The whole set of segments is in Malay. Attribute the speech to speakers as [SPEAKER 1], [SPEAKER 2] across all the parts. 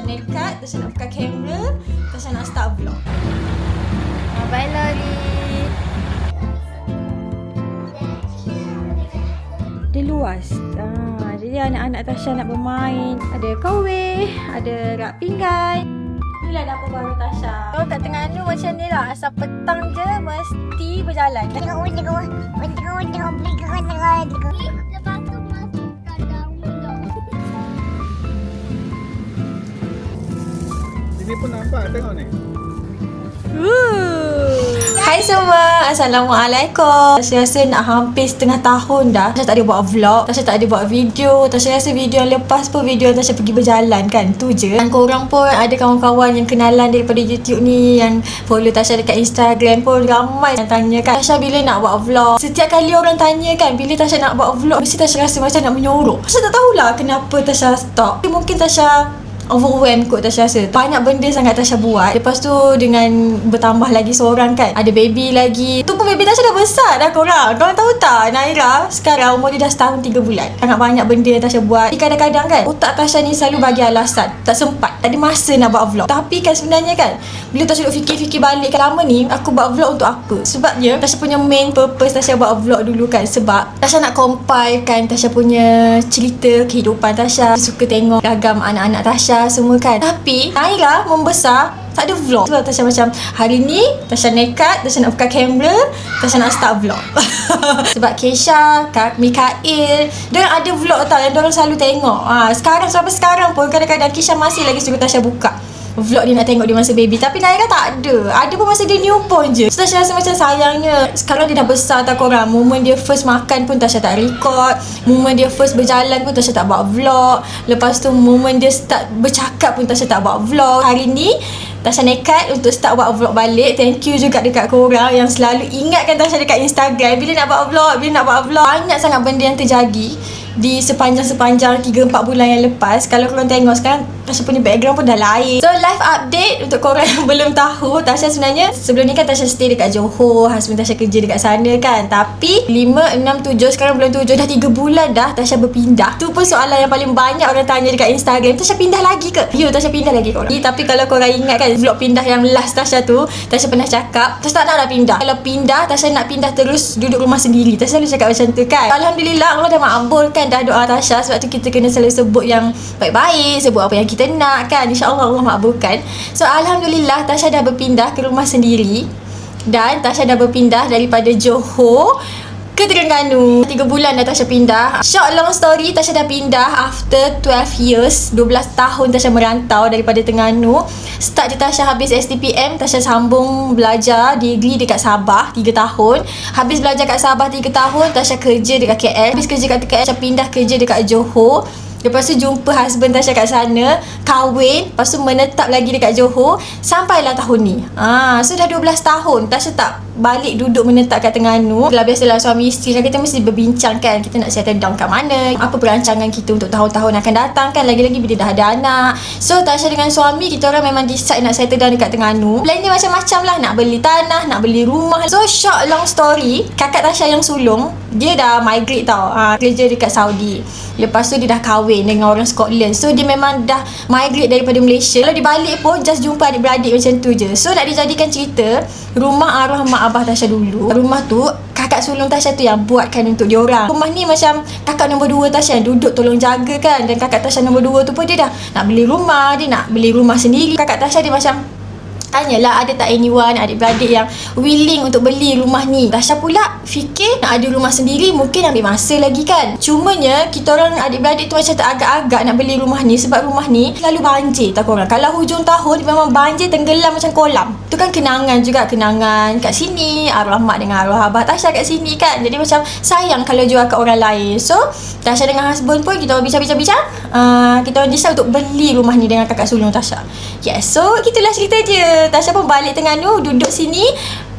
[SPEAKER 1] nekat, Tasha nak buka kamera, Tasha nak start vlog.
[SPEAKER 2] Bye Loli. Dia luas. Jadi anak-anak Tasha nak bermain. Ada kowe, ada rak pinggan. Inilah dapur baru Tasha. Kalau kat Terengganu macam ni lah. Asal petang je mesti berjalan.
[SPEAKER 3] Sini pun nampak, tengok ni.
[SPEAKER 1] Hai semua, Assalamualaikum. Tasha rasa nak hampir setengah tahun dah Tasha tak ada buat vlog, Tasha tak ada buat video. Tasha rasa video yang lepas pun video Tasha pergi berjalan kan, tu je. Dan korang pun ada kawan-kawan yang kenalan daripada YouTube ni, yang follow Tasha dekat Instagram pun ramai yang tanya kan, Tasha bila nak buat vlog. Setiap kali orang tanya kan, bila Tasha nak buat vlog, mesti Tasha rasa macam nak menyorok. Tasha tak tahulah kenapa Tasha stop. Mungkin Tasha overwhelmed kot Tasha rasa. Banyak benda sangat Tasha buat. Lepas tu dengan bertambah lagi seorang kan, ada baby lagi. Tu pun baby Tasha dah besar dah korang. Korang tahu tak, Naira sekarang umur dia dah setahun 3 bulan. Sangat banyak benda yang Tasha buat. Tapi kadang-kadang kan, otak Tasha ni selalu bagi alasan. Tak sempat, tak ada masa nak buat vlog. Tapi kan sebenarnya kan, bila Tasha duduk fikir-fikir balik kan, lama ni aku buat vlog untuk apa? Sebabnya Tasha punya main purpose Tasha buat vlog dulu kan, sebab Tasha nak compile kan Tasha punya cerita kehidupan Tasha. Suka tengok ragam anak-anak Tasha semua kan. Tapi Naira membesar, tak ada vlog. Sebab Tasha macam, hari ni Tasha nekat, Tasha nak buka kamera, Tasha nak start vlog. Sebab Kesha, Mikael, diorang ada vlog tau yang diorang selalu tengok. Sekarang sampai sekarang pun kadang-kadang Kesha masih lagi suruh Tasha buka vlog dia nak tengok dia masa baby. Tapi Naira tak ada. Ada pun masa dia newborn je. So Tasha rasa macam sayangnya. Sekarang dia dah besar tak korang. Moment dia first makan pun Tasha tak record. Moment dia first berjalan pun Tasha tak buat vlog. Lepas tu moment dia start bercakap pun Tasha tak buat vlog. Hari ni Tasha nekat untuk start buat vlog balik. Thank you juga dekat korang yang selalu ingatkan Tasha dekat Instagram, bila nak buat vlog, bila nak buat vlog. Banyak sangat benda yang terjadi di sepanjang 3-4 bulan yang lepas. Kalau korang tengok sekarang, Tasha punya background pun dah lain. So live update untuk korang yang belum tahu, Tasha sebenarnya sebelum ni kan Tasha stay dekat Johor. Husband Tasha kerja dekat sana kan. Tapi 5, 6, 7, sekarang bulan 7, dah 3 bulan dah Tasha berpindah. Tu pun soalan yang paling banyak orang tanya dekat Instagram, Tasha pindah lagi ke? Ya, Tasha pindah lagi korang. Tapi kalau korang ingat kan, vlog pindah yang last Tasha tu, Tasha pernah cakap Tasha tak nak dah pindah. Kalau pindah, Tasha nak pindah terus duduk rumah sendiri. Tasha selalu cakap macam tu kan. Alhamdulillah Allah dah makbulkan dah doa Tasha. Sebab tu kita kena selalu sebut yang baik-baik, sebut apa yang kita nak kan. InsyaAllah Allah makbulkan. So Alhamdulillah Tasha dah berpindah ke rumah sendiri. Dan Tasha dah berpindah daripada Johor ke Terengganu. 3 bulan dah Tasha pindah. Short long story, Tasha dah pindah after 12 years. 12 tahun Tasha merantau daripada Terengganu. Start je Tasha habis STPM, Tasha sambung belajar degree dekat Sabah 3 tahun. Habis belajar kat Sabah 3 tahun, Tasha kerja dekat KL. Habis kerja kat KL, Tasha pindah kerja dekat Johor. Lepas tu jumpa husband Tasha kat sana, kahwin, lepas tu menetap lagi dekat Johor sampailah tahun ni. So dah 12 tahun Tasha tak balik duduk menetap kat Terengganu. Dah biasalah suami isteri kan, kita mesti berbincang kan, kita nak settle down kat mana, apa perancangan kita untuk tahun-tahun akan datang kan, lagi-lagi bila dah ada anak. So Tasha dengan suami, kita orang memang decide nak settle down dekat Terengganu. Plannya macam-macam lah, nak beli tanah, nak beli rumah. So short long story, kakak Tasha yang sulung, dia dah migrate tau, kerja dekat Saudi. Lepas tu dia dah kahwin dengan orang Scotland. So dia memang dah migrate daripada Malaysia. Kalau dia balik pun just jumpa adik-beradik macam tu je. So nak dijadikan cerita, rumah arwah mak abah Tasha dulu, rumah tu kakak sulung Tasha tu yang buatkan untuk diorang. Rumah ni macam kakak nombor 2 Tasha yang duduk tolong jaga kan. Dan kakak Tasha nombor 2 tu pun dia dah nak beli rumah, dia nak beli rumah sendiri. Kakak Tasha dia macam tanyalah ada tak anyone, adik-beradik yang willing untuk beli rumah ni. Tasha pula fikir nak ada rumah sendiri mungkin ambil masa lagi kan. Cumanya kita orang adik-beradik tu macam tak agak-agak nak beli rumah ni, sebab rumah ni selalu banjir tak korang. Kalau hujung tahun memang banjir tenggelam macam kolam. Tu kan kenangan juga, kenangan kat sini, arwah mak dengan arwah abah Tasha kat sini kan. Jadi macam sayang kalau jual kat orang lain. So Tasha dengan husband pun kita orang bincang-bincang, kita orang decide untuk beli rumah ni dengan kakak sulung Tasha. Yes, so gitulah cerita dia. Tasha pun balik Terengganu, duduk sini,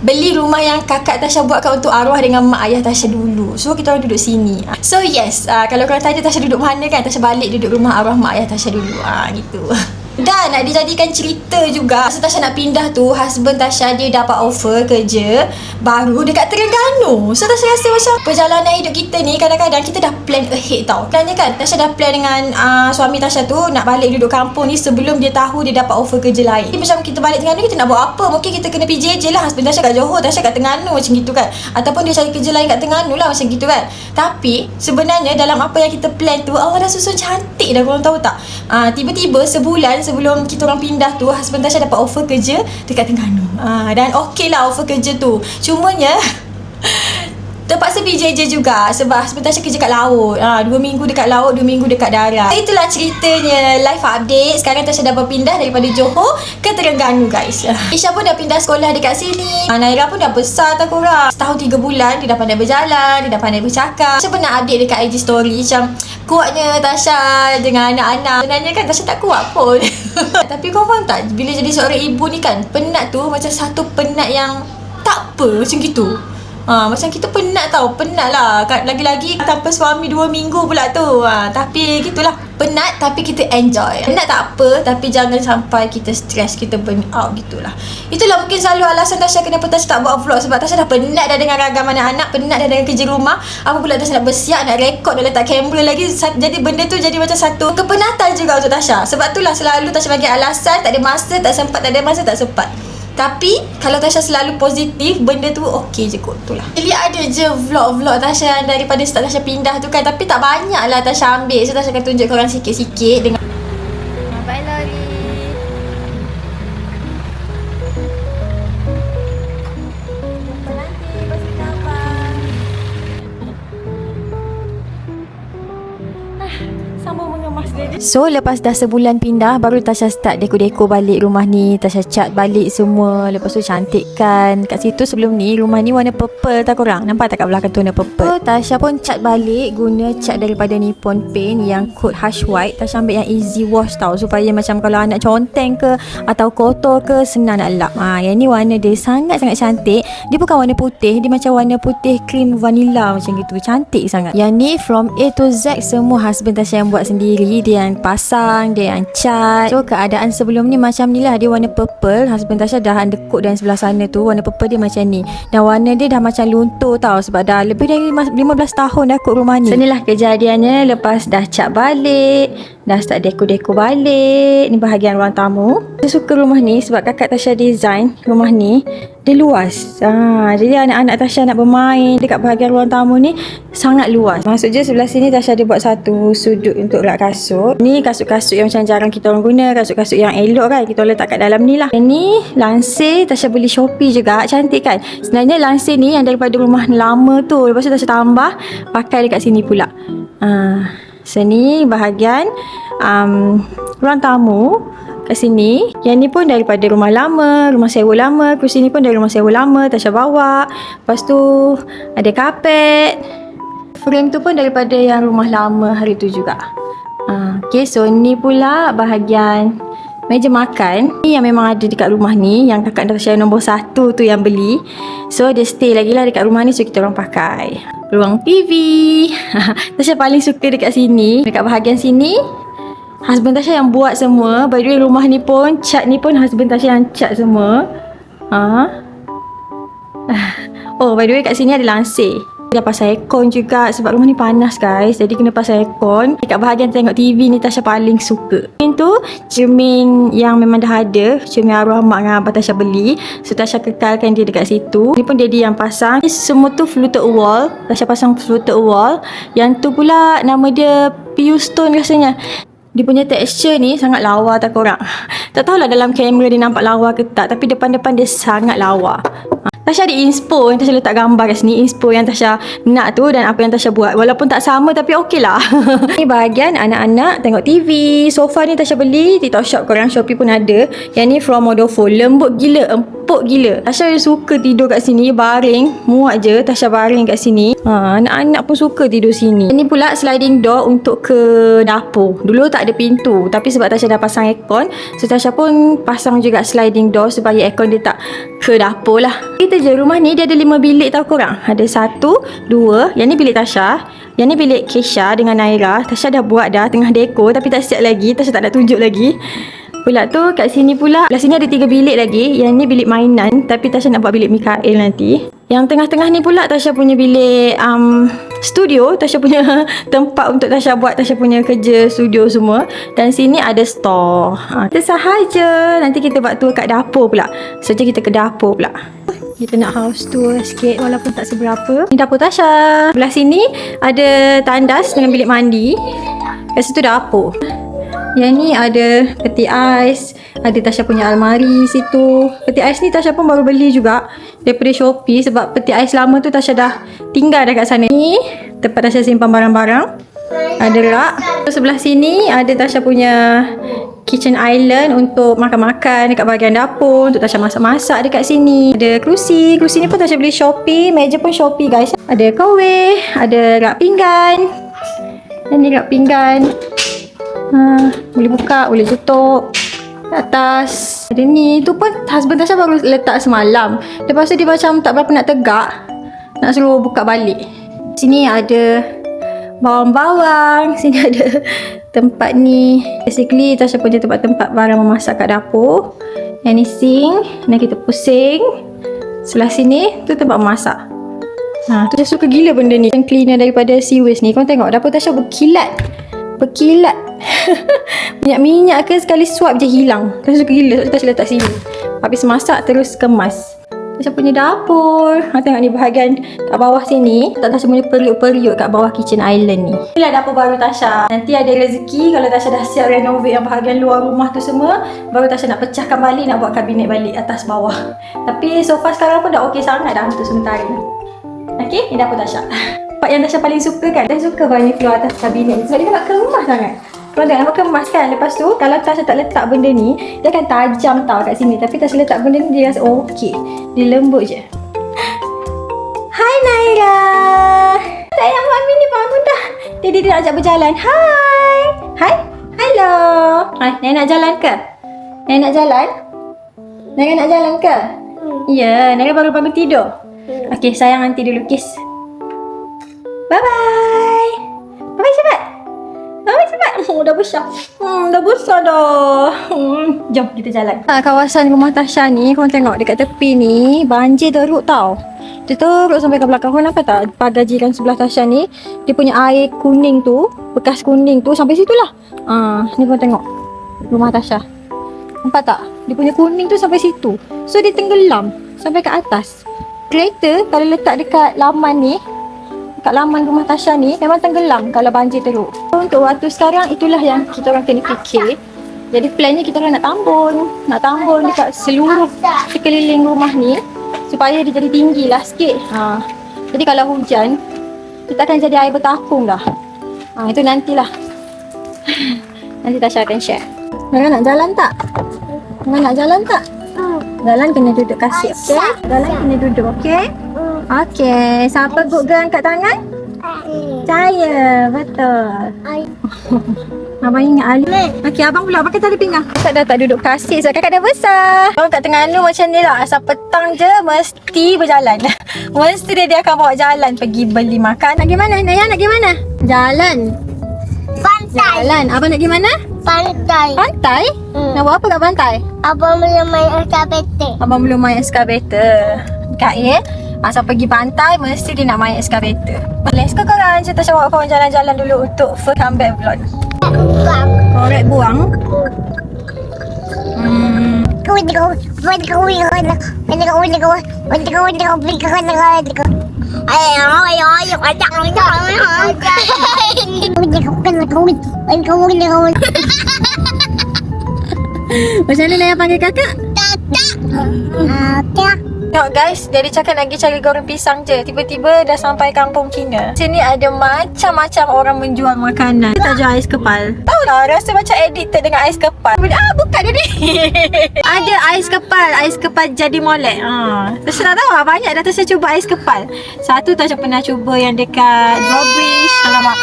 [SPEAKER 1] beli rumah yang kakak Tasha buatkan untuk arwah dengan mak ayah Tasha dulu. So kita orang duduk sini. So yes, kalau korang tanya Tasha duduk mana kan, Tasha balik duduk rumah arwah mak ayah Tasha dulu. Gitu. Dan nak dijadikan cerita juga, masa Tasha nak pindah tu, husband Tasha dia dapat offer kerja baru dekat Terengganu. So Tasha rasa macam perjalanan hidup kita ni kadang-kadang kita dah plan ahead tau. Plannya kan Tasha dah plan dengan suami Tasha tu nak balik duduk kampung ni sebelum dia tahu dia dapat offer kerja lain. Jadi macam kita balik Terengganu, kita nak buat apa? Mungkin kita kena PJJ lah. Husband Tasha kat Johor, Tasha kat Terengganu macam gitu kan. Ataupun dia cari kerja lain kat Terengganu lah macam gitu kan. Tapi sebenarnya dalam apa yang kita plan tu, Allah dah susun cantik dah, korang tahu tak? Tiba-tiba sebulan sebelum kita orang pindah tu, husband Tasha dapat offer kerja dekat Terengganu. Dan okey lah offer kerja tu. Cumanya terpaksa PJJ juga sebab husband Tasha kerja kat laut. 2 minggu dekat laut, 2 minggu dekat darat. Itulah ceritanya life update. Sekarang Tasha dah berpindah daripada Johor ke Terengganu guys. Isha pun dah pindah sekolah dekat sini. Naira pun dah besar tak korang. Setahun 3 bulan dia dah pandai berjalan, dia dah pandai bercakap. Tasha pernah update dekat IG story macam kuatnya Tasha dengan anak-anak. Sebenarnya kan Tasha tak kuat pun. Tapi kau faham tak, bila jadi seorang ibu ni kan, penat tu macam satu penat yang tak apa macam gitu. Macam kita penat tau. Penat lah. Lagi-lagi tanpa suami 2 minggu pula tu. Tapi gitulah. Penat tapi kita enjoy. Penat tak apa, tapi jangan sampai kita stres, kita burn out gitulah. Itulah mungkin selalu alasan Tasha kenapa Tasha tak buat vlog. Sebab Tasha dah penat dah dengan ragam anak-anak, penat dah dengan kerja rumah. Apa pula Tasha nak bersiap, nak rekod, nak letak kamera lagi. Jadi benda tu jadi macam satu kepenatan juga untuk Tasha. Sebab itulah selalu Tasha bagi alasan tak ada masa, tak sempat, tak ada masa, tak sempat. Tapi kalau Tasha selalu positif, benda tu okey je kot. Itulah. Jadi ada je vlog-vlog Tasha daripada start Tasha pindah tu kan. Tapi tak banyak lah Tasha ambil. So Tasha akan tunjuk korang sikit-sikit dengan
[SPEAKER 2] Bye Lori. Jumpa nanti pas kapan. Sambung mengemas dia. So lepas dah sebulan pindah, baru Tasha start deko-deko balik rumah ni. Tasha cat balik semua. Lepas tu cantik kan. Kat situ sebelum ni, rumah ni warna purple tak korang? Nampak tak kat belakang tu warna purple? So Tasha pun cat balik guna cat daripada Nippon Paint yang coat Hush White. Tasha ambil yang easy wash tau, supaya macam kalau anak conteng ke atau kotor ke, senang nak lap. Yang ni warna dia sangat-sangat cantik. Dia bukan warna putih, dia macam warna putih cream vanilla macam gitu. Cantik sangat. Yang ni from A to Z semua husband Tasha yang buat sendiri. Dia yang pasang, dia yang cat. So keadaan sebelum ni macam ni lah. Dia warna purple. Husband Tasha dah undercoat dan sebelah sana tu warna purple dia macam ni. Dan warna dia dah macam luntur tau, sebab dah lebih dari 15 tahun dah kot rumah ni. So inilah kejadiannya lepas dah cat balik, dah start deko-deko balik. Ni bahagian ruang tamu. Saya suka rumah ni sebab kakak Tasha design rumah ni. Dia luas. Jadi anak-anak Tasha nak bermain dekat bahagian ruang tamu ni sangat luas. Masuk je sebelah sini Tasha ada buat satu sudut untuk rak kasut. Ni kasut-kasut yang macam jarang kita orang guna. Kasut-kasut yang elok kan, kita letak kat dalam ni lah. Yang ni lansir Tasha beli Shopee juga. Cantik kan. Sebenarnya lansir ni yang daripada rumah lama tu. Lepas tu Tasha tambah pakai dekat sini pula. Sini bahagian ruang tamu. Kat sini, yang ni pun daripada rumah lama, rumah sewa lama. Kursi ni pun dari rumah sewa lama, Tasha bawa. Lepas tu ada kapet. Frame tu pun daripada yang rumah lama hari tu juga. Okay, so ni pula bahagian meja makan. Ni yang memang ada dekat rumah ni, yang kakak Tasha nombor 1 tu yang beli. So dia stay lagi lah dekat rumah ni, so kita orang pakai. Ruang TV. Tasha paling suka dekat sini. Dekat bahagian sini husband Tasha yang buat semua. By the way, rumah ni pun, cat ni pun husband Tasha yang cat semua. Oh, by the way, kat sini ada lansir. Dia pasang aircon juga sebab rumah ni panas guys. Jadi kena pasang aircon. Dekat bahagian tengok TV ni Tasha paling suka. Cermin tu cermin yang memang dah ada. Cermin arwah mak dengan abah Tasha beli. So Tasha kekalkan dia dekat situ. Ni pun dia yang pasang. Ni semua tu fluted wall. Tasha pasang fluted wall. Yang tu pula nama dia PU Stone rasanya. Dia punya texture ni sangat lawa tak korang? Tak tahulah dalam kamera dia nampak lawa ke tak, tapi depan-depan dia sangat lawa. Tasha ada inspo yang Tasha letak gambar kat sini. Inspo yang Tasha nak tu dan apa yang Tasha buat. Walaupun tak sama tapi okey lah. Ni bahagian anak-anak tengok TV. Sofa ni Tasha beli TikTok Shop, korang Shopee pun ada. Yang ni from Modofo. Lembut gila, empuk gila. Tasha suka tidur kat sini, baring. Muat je Tasha baring kat sini. Anak-anak pun suka tidur sini. Ini pula sliding door untuk ke dapur. Dulu tak ada pintu, tapi sebab Tasha dah pasang aircon, so Tasha pun pasang juga sliding door supaya aircon dia tak ke dapur lah. Kita je rumah ni dia ada 5 bilik tau korang. Ada 1, 2. Yang ni bilik Tasha. Yang ni bilik Kesha dengan Naira. Tasha dah buat dah tengah deko tapi tak siap lagi. Tasha tak nak tunjuk lagi. Pula tu kat sini pula, belah sini ada 3 bilik lagi. Yang ni bilik mainan, tapi Tasha nak buat bilik Mikael nanti. Yang tengah-tengah ni pula Tasha punya bilik studio. Tasha punya tempat untuk Tasha buat Tasha punya kerja studio semua. Dan sini ada store. Itu sahaja. Nanti kita buat tour kat dapur pula. So kita ke dapur pula. Kita nak house tour sikit walaupun tak seberapa. Ni dapur Tasha. Belah sini ada tandas dengan bilik mandi. Kat situ dapur. Yang ni ada peti ais. Ada Tasha punya almari situ. Peti ais ni Tasha pun baru beli juga daripada Shopee. Sebab peti ais lama tu Tasha dah tinggal dekat sana. Ni tempat Tasha simpan barang-barang. Ada rak. Sebelah sini ada Tasha punya kitchen island untuk makan-makan dekat bahagian dapur. Untuk Tasha masak-masak dekat sini. Ada kerusi. Kerusi ni pun Tasha beli Shopee. Meja pun Shopee guys. Ada kawe. Ada rak pinggan. Dan ni rak pinggan. Boleh buka, boleh tutup. Atas ada ni. Tu pun husband Tasha baru letak semalam. Lepas tu dia macam tak berapa nak tegak. Nak suruh buka balik. Sini ada bawang-bawang. Sini ada tempat ni. Basically Tasha punya tempat-tempat barang memasak kat dapur. Yang ni sink. Dan kita pusing. Sebelah sini tu tempat memasak. Tu Tasha suka gila benda ni. Yang cleaner daripada sea waste ni. Korang tengok dapur Tasha berkilat. Berkilat. Minyak-minyak ke sekali suap je hilang. Tasha suka gila. Tasha letak sini. Habis masak terus kemas. Tasha punya dapur. Tengok ni bahagian kat bawah sini. Tasha punya periuk-periuk kat bawah kitchen island ni. Inilah dapur baru Tasha. Nanti ada rezeki kalau Tasha dah siap renovate yang bahagian luar rumah tu semua, baru Tasha nak pecahkan balik, nak buat kabinet balik atas bawah. Tapi sofa sekarang pun dah okey sangat dah untuk sementara. Okay, ni dapur Tasha. Part yang Tasha paling suka kan, Tasha suka banyak floor atas kabinet ni sebab dia nampak kemas sangat. Kalau tengok nampak kemas kan. Lepas tu kalau Tasha tak letak benda ni, dia akan tajam tau kat sini. Tapi Tasha letak benda ni, dia rasa okey. Dia lembut je. Hai Naira. Sayang Mami ni bangun dah. Dia nak ajak berjalan. Hai. Hai. Hello. Hai, Naira nak jalan ke? Naira nak jalan? Naira nak jalan ke? Ya, Naira baru bangun tidur. Okey, sayang nanti dulu kiss. Bye-bye. Bye-bye cepat. Bye-bye cepat. Dah besar. Dah besar dah. Jom kita jalan. Kawasan rumah Tasha ni, korang tengok dekat tepi ni, banjir teruk tau. Dia teruk sampai ke belakang. Korang nampak tak pagar jiran sebelah Tasha ni? Dia punya air kuning tu, bekas kuning tu sampai situ lah. Ni korang tengok rumah Tasha. Nampak tak? Dia punya kuning tu sampai situ. So dia tenggelam sampai ke atas. Kereta kalau letak dekat laman ni, kat laman rumah Tasha ni memang tenggelam kalau banjir teruk. Untuk waktu sekarang itulah yang kita orang kena fikir. Jadi plannya kita orang nak tambun dekat seluruh sekeliling rumah ni supaya dia jadi tinggi lah sikit. Jadi kalau hujan kita akan jadi air bertakung dah. Itu nantilah. Nanti Tasha akan share. Nara nak jalan tak? Nara nak jalan tak? Jalan kena duduk kasih, okey? Jalan kena duduk, okey? Okey, siapa good girl angkat tangan? Saya, betul. Abang ingat Ali. Okey, abang pula pakai tali pinggang. Kakak dah tak duduk kasih sebab kakak dah besar. Orang kat Terengganu macam ni lah. Asal petang je mesti berjalan. Mesti dia akan bawa jalan pergi beli makan. Nak pergi mana? Naya nak pergi mana? Jalan.
[SPEAKER 4] Pantai.
[SPEAKER 2] Jalan. Abang nak pergi mana?
[SPEAKER 4] Pantai.
[SPEAKER 2] Pantai? Nak buat apa kat pantai?
[SPEAKER 4] Abang belum main eskavator.
[SPEAKER 2] Abang belum main eskavator. Kak ya? Asal pergi pantai mesti dia nak main eskavator. Let's go korang. Saya Tasha bawa korang jalan-jalan dulu untuk first comeback vlog. Korek buang. Macam mana Naya panggil kakak? Tengok guys, dia cakap nak pergi cari goreng pisang je. Tiba-tiba dah sampai kampung Cina. Sini ada macam-macam orang menjual makanan. Kita jual ais kepal. Tahu lah, rasa macam addicted dengan ais kepal. Buka dia ni. Ada ais kepal jadi molek. Tasha tak tahu lah, banyak dah Tasha cuba ais kepal. Satu Tasha pernah cuba yang dekat Drawbridge. Alamak.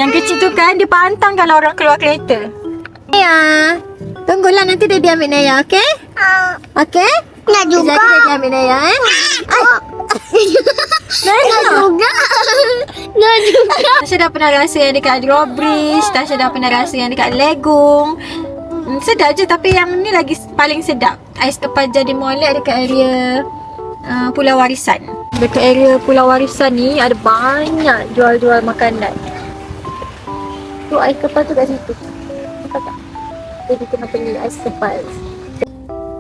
[SPEAKER 2] Yang kecil tu kan, dia pantang kalau orang keluar kereta. Naya, tunggulah nanti dia ambil Naya, okey? Okey?
[SPEAKER 4] Nak juga.
[SPEAKER 2] Jadi dia ambil Naya,
[SPEAKER 4] Nak juga. Nak juga.
[SPEAKER 2] Tasha dah pernah rasa yang dekat Drawbridge. Tasha dah pernah rasa yang dekat Legong. Sedap je, tapi yang ni lagi paling sedap. Ais kepal jadi molek dekat area Pulau Warisan. Dekat area Pulau Warisan ni ada banyak jual-jual makanan. Tu ais kepal tu kat situ. Nampak tak? Jadi kena beli ais kepal.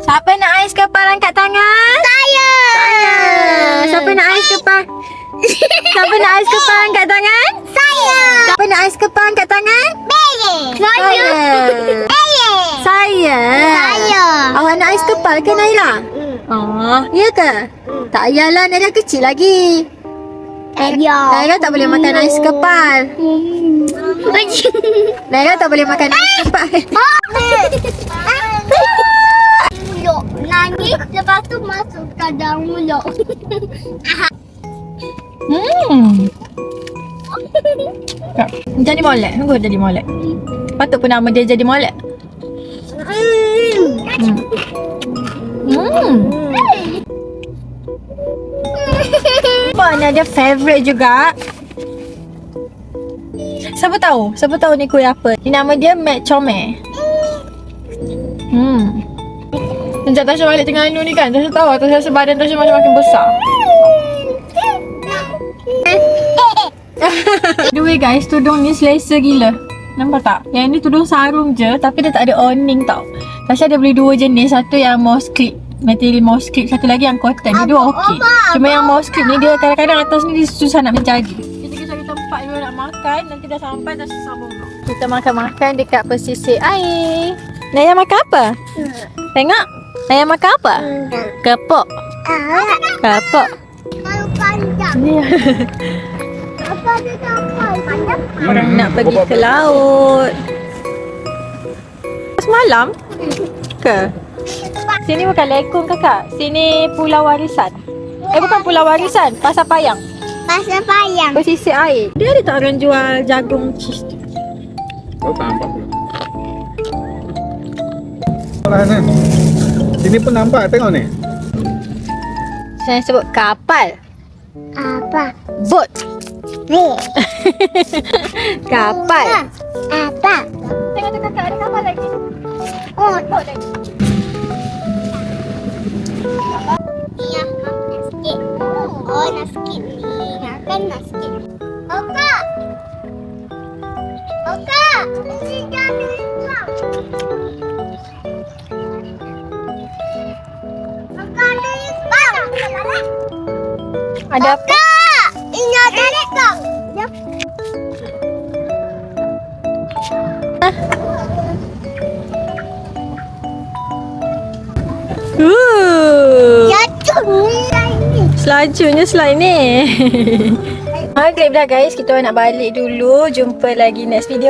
[SPEAKER 2] Siapa nak ais kepal angkat tangan?
[SPEAKER 4] Saya.
[SPEAKER 2] Siapa nak ais kepal? Siapa nak ais kepal angkat tangan?
[SPEAKER 4] Saya.
[SPEAKER 2] Siapa nak ais kepal angkat tangan?
[SPEAKER 4] Bele.
[SPEAKER 2] Saya.
[SPEAKER 4] Bele.
[SPEAKER 2] Saya.
[SPEAKER 4] Saya.
[SPEAKER 2] Awak nak ais kepal ke Naila? Oh, ya ke? Tak payahlah, Naila kecil lagi.
[SPEAKER 4] Ya.
[SPEAKER 2] Naila tak boleh makan ais kepal. Naila tak boleh makan ais kepal.
[SPEAKER 4] Mulut. Nangis, lepas tu masuk ke dalam mulut.
[SPEAKER 2] Jadi molek. Tunggu jadi molek. Patut pun nama dia jadi molek. Puan ada favourite juga. Siapa tahu? Siapa tahu ni kuih apa? Ni nama dia Mac Comel. Sejak Tasha balik Terengganu ni kan, Tasha tahu Tasha rasa badan Tasha macam makin besar. By the way guys, tudung ni selesa gila. Nampak tak? Yang ni tudung sarung je, tapi dia tak ada awning tau. Tasha ada beli dua jenis. Satu yang mouse clip, material mouse clip. Satu lagi yang cotton. Ni dua okey. Cuma yang mouse clip ni dia kadang-kadang atas ni dia susah nak menjaga. Kita pergi cari tempat dulu nak makan. Nanti dah sampai Tasha sambung. Kita makan-makan dekat pesisir air. Naya makan apa? Tengok. Naya makan apa? Kepok. Kepok.
[SPEAKER 4] Kalau panjang.
[SPEAKER 2] Ni
[SPEAKER 4] Apa dia kapal panjang?
[SPEAKER 2] orang nak pergi ke laut. Semalam ke? Sini bukan Lekong kakak. Sini Pulau Warisan. Bukan Pulau Warisan, Pasar Payang.
[SPEAKER 4] Pasal payang.
[SPEAKER 2] Pesisir air. Dia ada tak orang jual jagung cheese tu?
[SPEAKER 3] Kau tak nampak belum? Lah ni. Sini pun nampak, tengok ni.
[SPEAKER 2] Saya sebut kapal.
[SPEAKER 4] Apa?
[SPEAKER 2] Boat.
[SPEAKER 4] Ni.
[SPEAKER 2] Kapal.
[SPEAKER 4] Apa?
[SPEAKER 2] Tengok tu kakak, ada kapal lagi.
[SPEAKER 4] Oh,
[SPEAKER 2] Boat lagi.
[SPEAKER 4] ni yang nak sikit. Oh, nak sikit ni. Kan nak sikit. Oka. Oka. Ini jangan hilang. Oka ada hilang.
[SPEAKER 2] Ada apa?
[SPEAKER 4] Kak, ini ada hilang. Ya. Jatuh ni.
[SPEAKER 2] Selajunya slide ni. Maghrib dah guys, kita nak balik dulu. Jumpa lagi next video.